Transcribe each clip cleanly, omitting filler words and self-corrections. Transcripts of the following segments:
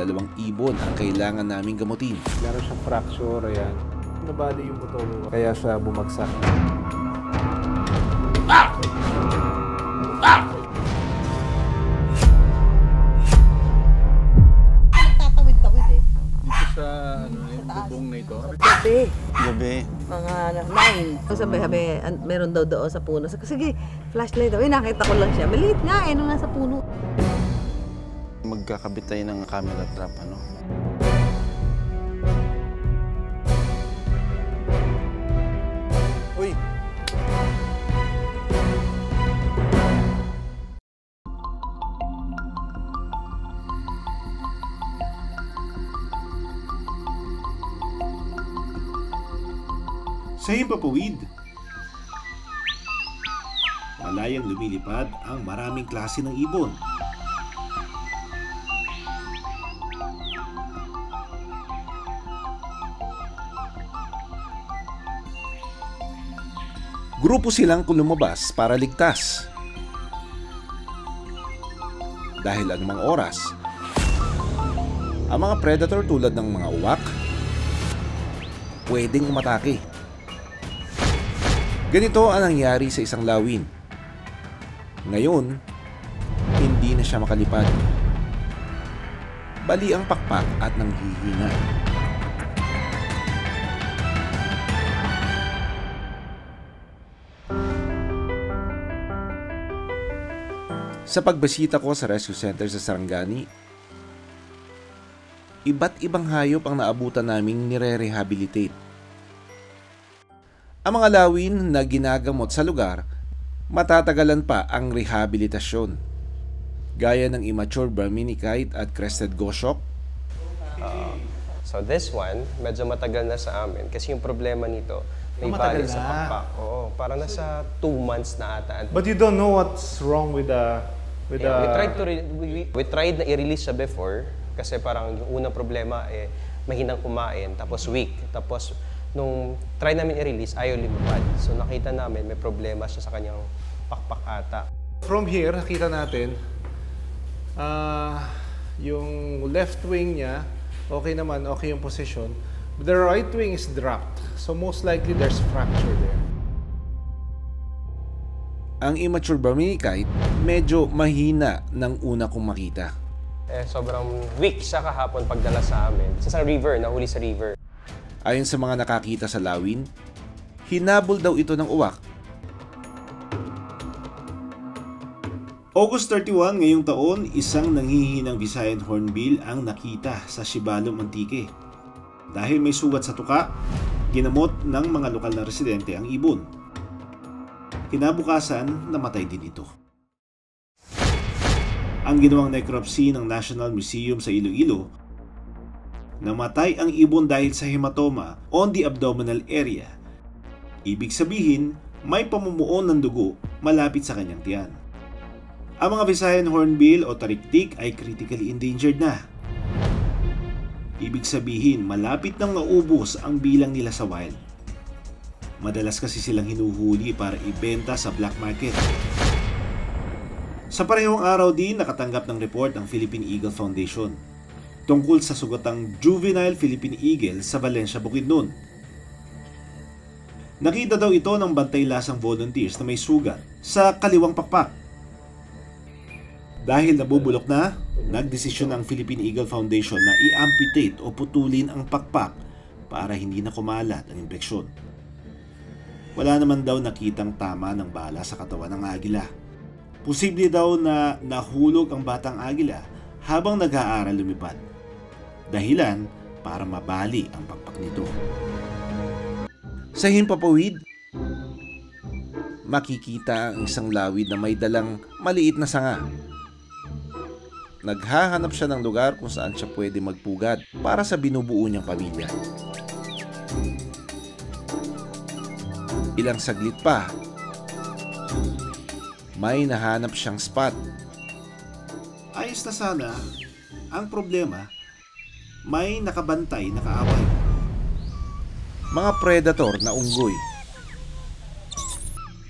Dalawang ibon ang kailangan naming gamutin. Meron siyang fracture, ayan. Nabali yung buto, kaya siya bumagsak. Nagtatawid-tawid eh. Dito sa yung bubong na ito. Gabi. Mga 9. Sabi, meron daw doon sa puno. Sige, flashlight daw. Nakita ko lang siya. Maliit nga nung nasa puno. Magkakabit tayo ng camera trap, ano? Uy! Sa himpapawid, malayang lumilipad ang maraming klase ng ibon. Grupo silang lumabas para ligtas. Dahil anumang oras, ang mga predator tulad ng mga uwak pwedeng umatake. Ganito ang nangyari sa isang lawin. Ngayon, hindi na siya makalipad. Bali ang pakpak at nanghihina. Sa pagbisita ko sa rescue center sa Sarangani, iba't ibang hayop ang naabutan naming nire-rehabilitate. Ang mga lawin na ginagamot sa lugar, matatagalan pa ang rehabilitasyon. Gaya ng immature Brahmini kite at crested goshawk. So this one, medyo matagal na sa amin kasi yung problema nito, may bali sa pakpak. Oo, parang nasa 2 months na ata. But you don't know what's wrong with the... We tried na i-release siya before kasi parang yung unang problema mahinang kumain, tapos weak. Tapos nung try namin i-release, ayaw lumipad. So nakita namin may problema siya sa kanyang pakpak ata. From here, nakita natin, yung left wing niya, okay naman, okay yung position. But the right wing is dropped. So most likely there's fracture there. Ang immature Brahmini kite, medyo mahina ng una kong makita. Sobrang weak siya kahapon pagdala sa amin. Sa river, nahuli sa river. Ayon sa mga nakakita sa lawin, hinabol daw ito ng uwak. August 31 ngayong taon, isang nanghihinang Visayan hornbill ang nakita sa Sibalom, Antique. Dahil may sugat sa tuka, ginamot ng mga lokal na residente ang ibon. Kinabukasan, namatay din ito. Ang ginawang necropsy ng National Museum sa Iloilo, namatay ang ibon dahil sa hematoma on the abdominal area. Ibig sabihin, may pamumuon ng dugo malapit sa kanyang tiyan. Ang mga Visayan hornbill o tariktik ay critically endangered na. Ibig sabihin, malapit nang maubos ang bilang nila sa wild. Madalas kasi silang hinuhuli para ibenta sa black market. Sa parehong araw din, nakatanggap ng report ang Philippine Eagle Foundation tungkol sa sugatang juvenile Philippine Eagle sa Valencia, Bukidnon. Nakita daw ito ng bantay lasang volunteers na may sugat sa kaliwang pakpak. Dahil nabubulok na, nagdesisyon ang Philippine Eagle Foundation na i-amputate o putulin ang pakpak para hindi na kumalat ang impeksyon. Wala naman daw nakitang tama ng bala sa katawan ng agila. Posible daw na nahulog ang batang agila habang nag-aaral lumipad. Dahilan para mabali ang pakpak nito. Sa himpapawid, makikita ang isang lawid na may dalang maliit na sanga. Naghahanap siya ng lugar kung saan siya pwede magpugad para sa binubuo niyang pamilya. Ilang saglit pa, may nahanap siyang spot. Ayos na sana, ang problema, may nakabantay na kaaway. Mga predator na unggoy.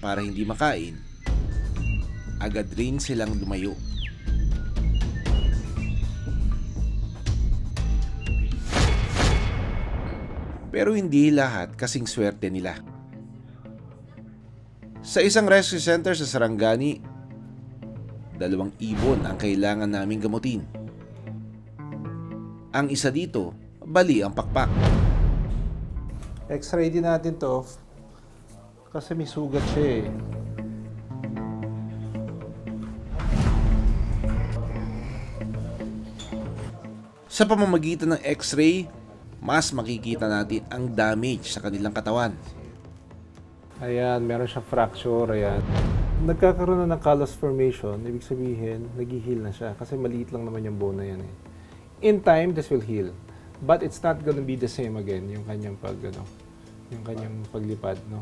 Para hindi makain, agad rin silang lumayo. Pero hindi lahat kasing swerte nila. Sa isang rescue center sa Sarangani, 2 ibon ang kailangan naming gamutin. Ang isa dito, bali ang pakpak. X-ray din natin to kasi may sugat siya eh. Sa pamamagitan ng X-ray, mas makikita natin ang damage sa kanilang katawan. Ayan, meron siyang fracture, ayan. Nagkakaroon na ng callus formation, ibig sabihin, nag-heal na siya kasi maliit lang naman yung bone na yan eh. In time, this will heal. But it's not gonna be the same again, yung kanyang paglipad, no?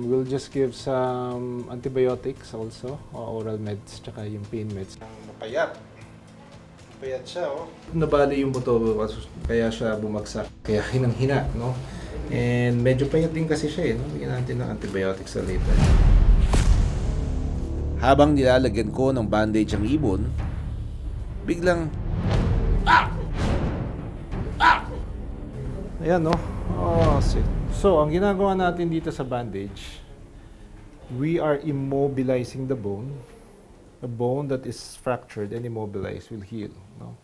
We'll just give some antibiotics also, oral meds, tsaka yung pain meds. Mapayat. Mapayat siya, oh. Nabali yung buto, kaya siya bumagsak. Kaya hinang-hina, no? And medyo payat din kasi siya, no? Bigyan natin ng antibiotics sa later. Habang nilalagyan ko ng bandage ang ibon, biglang Ayan, no? Oh, shit. So, ang ginagawa natin dito sa bandage, we are immobilizing the bone. A bone that is fractured and immobilized will heal, no?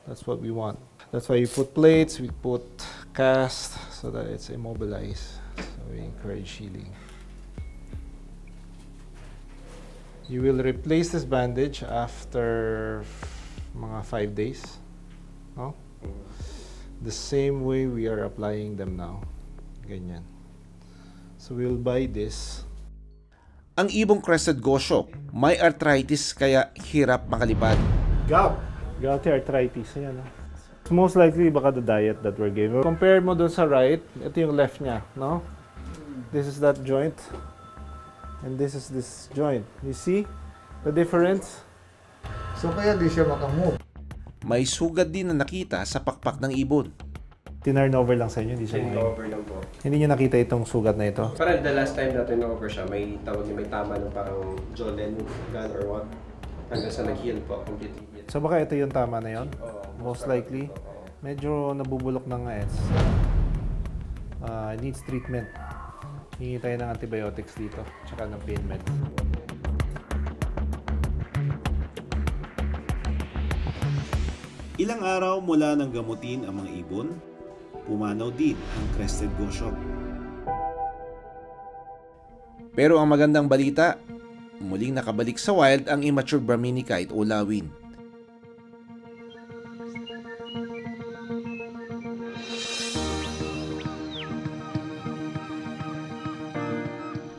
That's what we want. That's why we put plates, we put cast, so that it's immobilized. So, we encourage healing. You will replace this bandage after mga 5 days, no? The same way we are applying them now. Ganyan. So we'll buy this. ang ibong crested goshawk may arthritis kaya hirap makalipad. Gouty arthritis. Ayan, no? Most likely baka the diet that we're giving. Compare mo dun sa right, ito yung left niya, no? This is that joint. And this is this joint. You see the difference? So kaya di siya makamove. May sugat din na nakita sa pakpak ng ibon. Tinurn over lang sa inyo, hindi siya Over lang po. Hindi niyo nakita itong sugat na ito? Parang the last time na turn-over siya, may tama ng parang jawline gun or what. Hanggang sa nag-heal po, completely heal. So baka ito yung tama na yon? Most likely. Medyo nabubulok na nga eh. It needs treatment. Hingi tayo ng antibiotics dito, tsaka ng pain meds. Ilang araw mula nang gamutin ang mga ibon, pumanaw din ang crested goshawk. Pero ang magandang balita, muling nakabalik sa wild ang immature Brahminicite o lawin.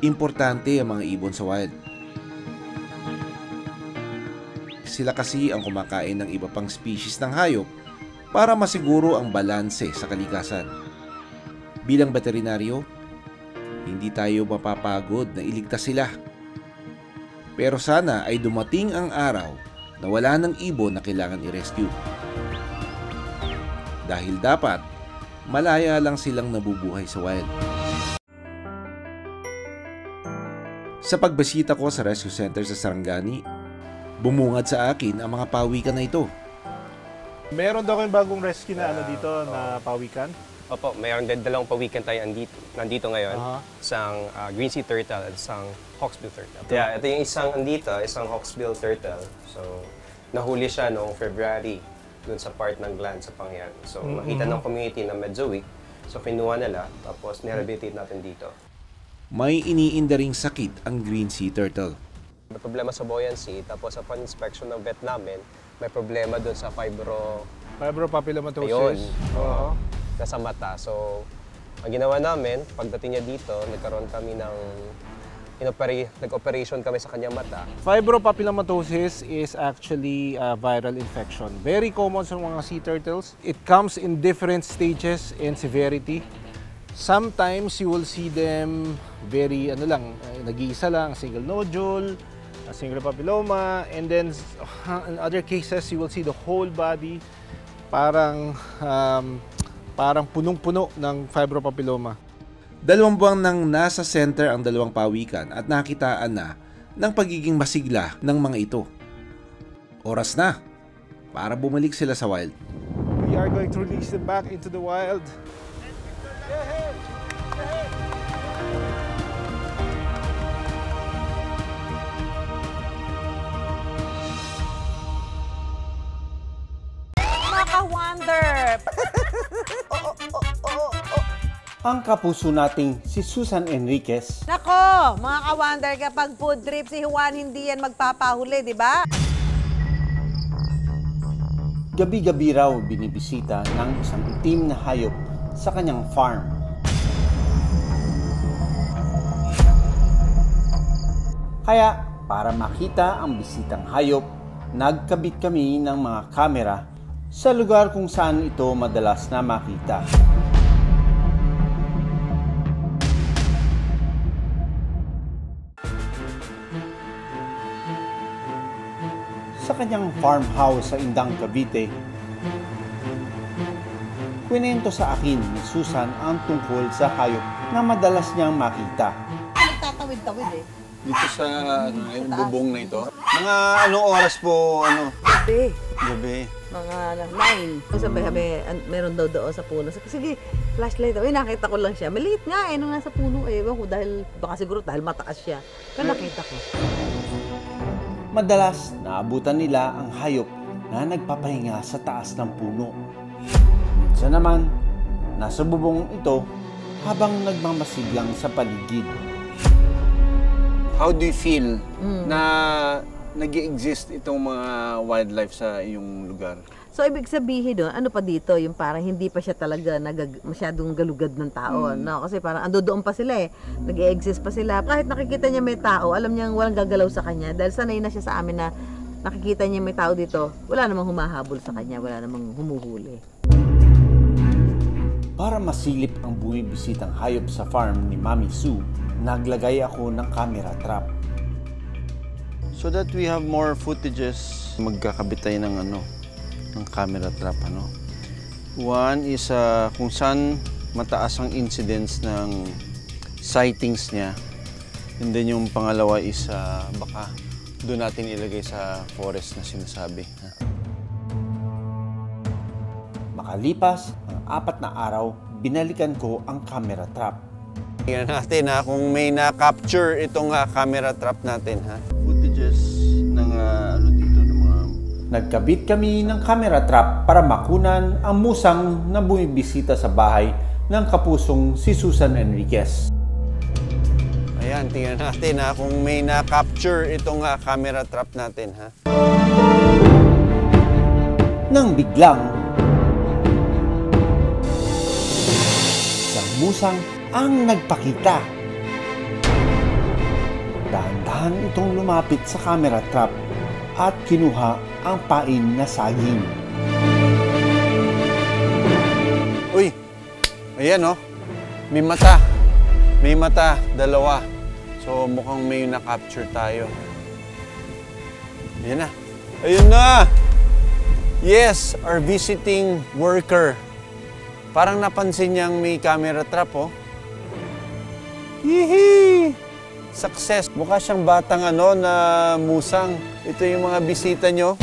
Importante ang mga ibon sa wild. Sila kasi ang kumakain ng iba pang species ng hayop para masiguro ang balanse sa kalikasan. Bilang veterinaryo, hindi tayo mapapagod na iligtas sila. Pero sana ay dumating ang araw na wala ng ibon na kailangan i-rescue. Dahil dapat, malaya lang silang nabubuhay sa wild. Sa pagbisita ko sa rescue center sa Sarangani, bumungad sa akin ang mga pawikan na ito. Meron daw kayong bagong rescue na dito na pawikan? Opo, mayroon din dalawang pawikan tayo nandito ngayon. Isang green sea turtle at isang hawksbill turtle. Yeah, ito yung isang isang hawksbill turtle. So, nahuli siya noong February dun sa part ng gland sa pangyan. So, nakita ng community na medyo weak. So, kinuha nila, tapos nirehabilitate natin dito. May iniindaring sakit ang green sea turtle. May problema sa buoyancy, tapos upon inspection ng vet namin, may problema doon sa Fibropapillomatosis. Ayun, nasa mata. So, ang ginawa namin, pagdating niya dito, nagkaroon kami ng nag-operation kami sa kanyang mata. Fibropapillomatosis is actually a viral infection. Very common sa mga sea turtles. It comes in different stages and severity. Sometimes you will see them very, nag-iisa lang, single nodule, a single papilloma, and then in other cases, you will see the whole body parang punong-puno ng fibropapilloma. 2 buwan nang nasa center ang dalawang pawikan at nakitaan na ng pagiging masigla ng mga ito. Oras na para bumalik sila sa wild. We are going to release them back into the wild. Maka-wonder! Ang kapuso nating si Susan Enriquez, Nako, mga ka-wonder, kapag food trip si Juan, hindi yan magpapahuli, di ba? gabi-gabi raw binibisita ng isang itim na hayop sa kanyang farm. Kaya para makita ang bisitang hayop, nagkabit kami ng mga kamera sa lugar kung saan ito madalas na makita. Sa kanyang farmhouse sa Indang, Cavite, kwento sa akin ni Susan ang tungkol sa hayop na madalas niyang makita. Nagtatawid-tawid eh. Dito sa bubong na ito. Mga anong oras po, Gabi. gabi? Mga 9. Sabi, meron daw doon sa puno. Sige, flashlight daw. Nakita ko lang siya. Maliit nga nung nasa puno. Ewan ko dahil, baka siguro dahil mataas siya. Pero nakita ko. Madalas naabutan nila ang hayop na nagpapahinga sa taas ng puno. Minsan naman, nasa bubong ito habang nagmamasiglang sa paligid. How do you feel na nag-i-exist itong mga wildlife sa iyong lugar? So, ibig sabihin doon, ano pa dito, yung parang hindi pa siya talaga masyadong galugad ng tao. No? Kasi parang ando doon pa sila eh. Nag-i-exist pa sila. Kahit nakikita niya may tao, alam niya walang gagalaw sa kanya. Dahil sanay na siya sa amin na nakikita niya may tao dito, wala namang humahabol sa kanya, wala namang humuhuli. Para masilip ang bumibisitang hayop sa farm ni Mami Sue, naglagay ako ng camera trap. So that we have more footages, magkakabit tayo ng ng camera trap. One is kung saan mataas ang incidence ng sightings niya. And then yung pangalawa is baka doon natin ilagay sa forest na sinasabi. Makalipas ang 4 na araw, binalikan ko ang camera trap. Tingnan natin kung may na-capture itong camera trap natin. Footages ng dito ng mga... Nagkabit kami ng camera trap para makunan ang musang na bumibisita sa bahay ng kapusong si Susan Enriquez. Ayan, tingnan natin kung may na-capture itong camera trap natin. Nang biglang, isang musang ang nagpakita. Dahan-dahan itong lumapit sa camera trap at kinuha ang pain na saging. Uy! Ayan may mata. May mata, dalawa. So mukhang may na-capture tayo. Ayan na. Ayun na! Yes, our visiting worker. Parang napansin niyang may camera trap, Hihi! Success! Mukha siyang batang na musang. Ito yung mga bisita nyo.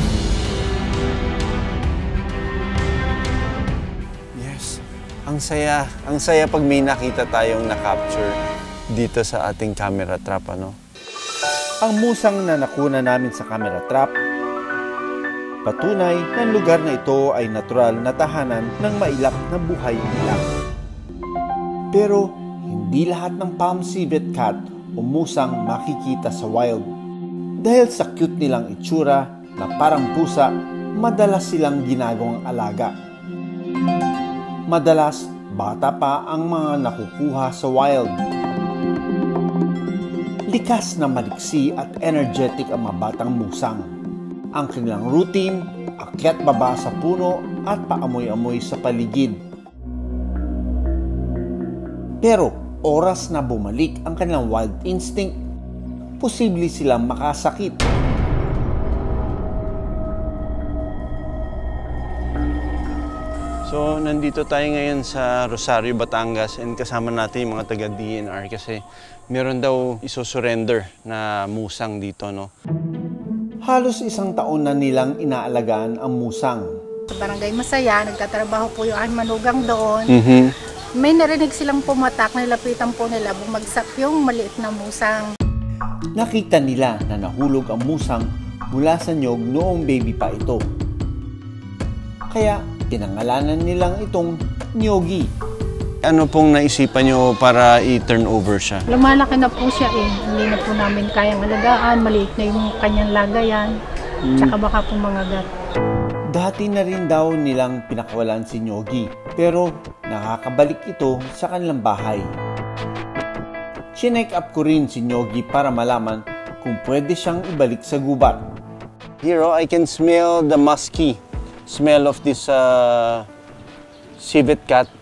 Yes. Ang saya. Ang saya pag may nakita tayong na-capture dito sa ating camera trap, Ang musang na nakuna namin sa camera trap, patunay na ang lugar na ito ay natural na tahanan ng mailap na buhay nila. Pero hindi lahat ng palm civet cat o musang makikita sa wild. Dahil sa cute nilang itsura na parang pusa, madalas silang ginagawang alaga. Madalas, bata pa ang mga nakukuha sa wild. Likas na maliksi at energetic ang mga batang musang. Ang kanilang routine, akyat baba sa puno at paamoy-amoy sa paligid. Pero oras na bumalik ang kanilang wild instinct, posible silang makasakit. So, nandito tayo ngayon sa Rosario, Batangas and kasama natin yung mga taga-DNR kasi meron daw isusurrender na musang dito, Halos 1 taon na nilang inaalagaan ang musang. Sa Barangay Masaya, nagtatrabaho po yung aking manugang doon. May narinig silang pumatak, nilapitan po nila, bumagsak yung maliit na musang. Nakita nila na nahulog ang musang mula sa niyog noong baby pa ito. Kaya pinangalanan nilang itong Nyogi. Ano pong naisipan nyo para i-turn over siya? Lumalaki na po siya eh. Hindi na po namin kayang alagaan, maliit na yung kanyang lagayan, tsaka baka po mangagat. Dati na rin daw nilang pinakawalan si Nyogi, pero nakakabalik ito sa kanilang bahay. Chinek up ko rin si Nyogi para malaman kung pwede siyang ibalik sa gubat. Here, I can smell the musky smell of this civet cat.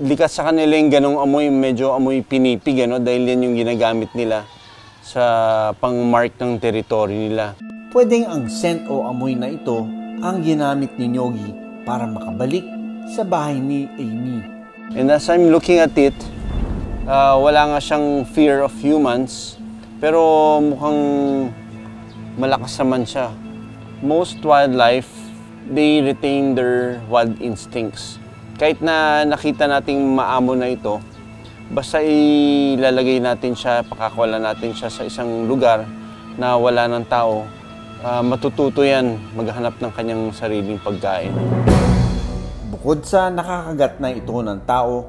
Likas sa kanila yung ganong amoy, medyo amoy pinipig, dahil yan yung ginagamit nila sa pang-mark ng teritoryo nila. Pwedeng ang scent o amoy na ito ang ginamit ni Nyogi para makabalik sa bahay ni Amy. And as I'm looking at it, wala nga siyang fear of humans, pero mukhang malakas naman siya. Most wildlife, they retain their wild instincts. Kahit na nakita nating maamo na ito, basta ilalagay natin siya, pakakawalan natin siya sa isang lugar na wala ng tao, matututo yan maghanap ng kanyang sariling pagkain. Bukod sa nakakagat na ito ng tao,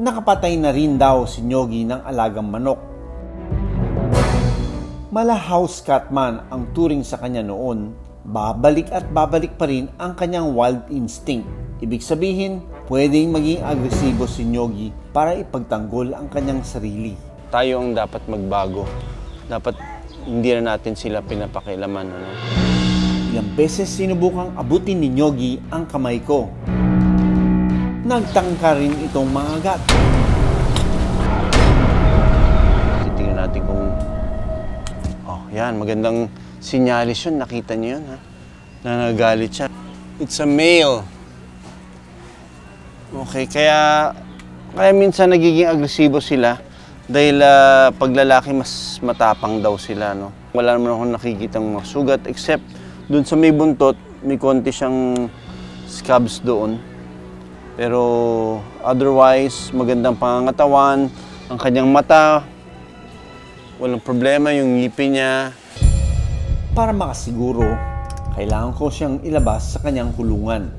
nakapatay na rin daw si Nyogi ng alagang manok. Mala house cat man ang turing sa kanya noon, babalik at babalik pa rin ang kanyang wild instinct. Ibig sabihin, pwedeng maging agresibo si Nyogi para ipagtanggol ang kanyang sarili. Tayo ang dapat magbago. Dapat hindi na natin sila pinapakialaman. Ilang beses sinubukang abutin ni Nyogi ang kamay ko. Nagtangka rin itong mangagat. Titingnan natin kung... Oh, yan. Magandang sinyalis yun. Nakita niyo yun, ha? Na nagalit siya. It's a male. Okay, kaya minsan nagiging agresibo sila dahil pag lalaki mas matapang daw sila, no? Wala naman akong nakikitang mga sugat except dun sa may buntot, may konti siyang scabs doon. Pero otherwise, magandang pangangatawan, ang kanyang mata, walang problema, yung ngipin niya. Para makasiguro, kailangan ko siyang ilabas sa kanyang kulungan.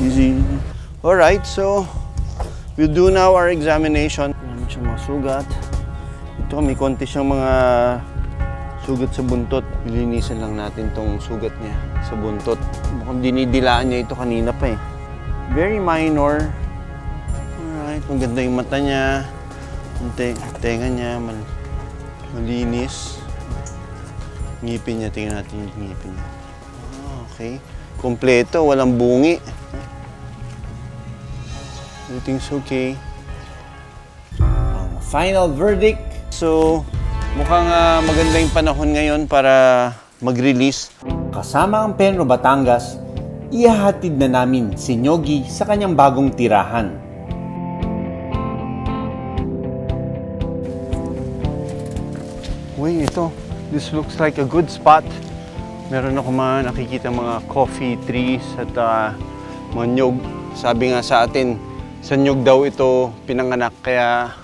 Easy. Alright, so we'll do now our examination. Meron siyang mga sugat. Ito, may konti siyang mga sugat sa buntot. Lilinisan lang natin tong sugat niya sa buntot. Mukhang dinidilaan niya ito kanina pa eh. Very minor. Alright, maganda yung mata niya. Yung tenga niya, malinis. Ngipin niya, tingnan natin yung ngipin niya. Okay. Kompleto, walang bungi. Everything's okay. Ang final verdict. So, mukhang maganda yung panahon ngayon para mag-release. Kasama ang Penro Batangas, ihahatid na namin si Nyogi sa kanyang bagong tirahan. Uy, ito. This looks like a good spot. Meron ako nakikita mga coffee trees at mga nyog. Sabi nga sa atin, sa nyog daw ito pinanganak, kaya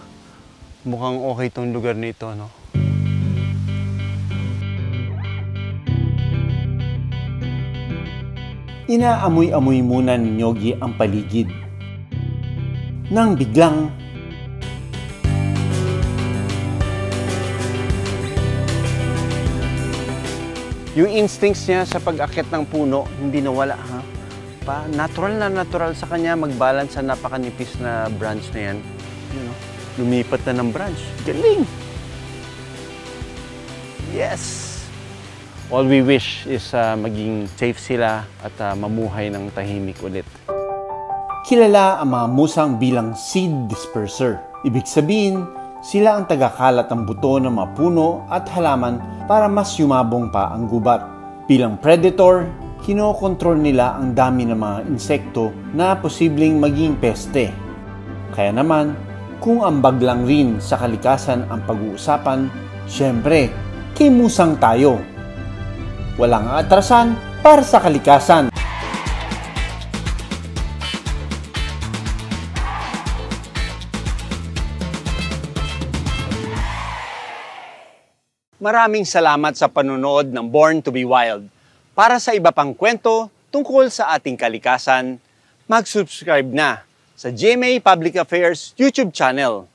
mukhang okay itong lugar nito, no? Inaamoy-amoy muna ni Nyogi ang paligid. Nang biglang yung instincts niya sa pag-akyat ng puno, hindi nawala, ha? Natural na natural sa kanya mag-balance sa napakanipis na branch na yan. You know, lumipat na ng branch. Galing! Yes! All we wish is maging safe sila at mamuhay ng tahimik ulit. kilala ang mga musang bilang seed disperser. Ibig sabihin, sila ang tagakalat ng buto ng mga puno at halaman para mas yumabong pa ang gubat. Bilang predator, kinokontrol nila ang dami ng mga insekto na posibleng maging peste. Kaya naman, kung ambag lang rin sa kalikasan ang pag-uusapan, syempre, kay musang tayo. Walang atrasan, para sa kalikasan. Maraming salamat sa panonood ng Born to be Wild. Para sa iba pang kwento tungkol sa ating kalikasan, mag-subscribe na sa GMA Public Affairs YouTube channel.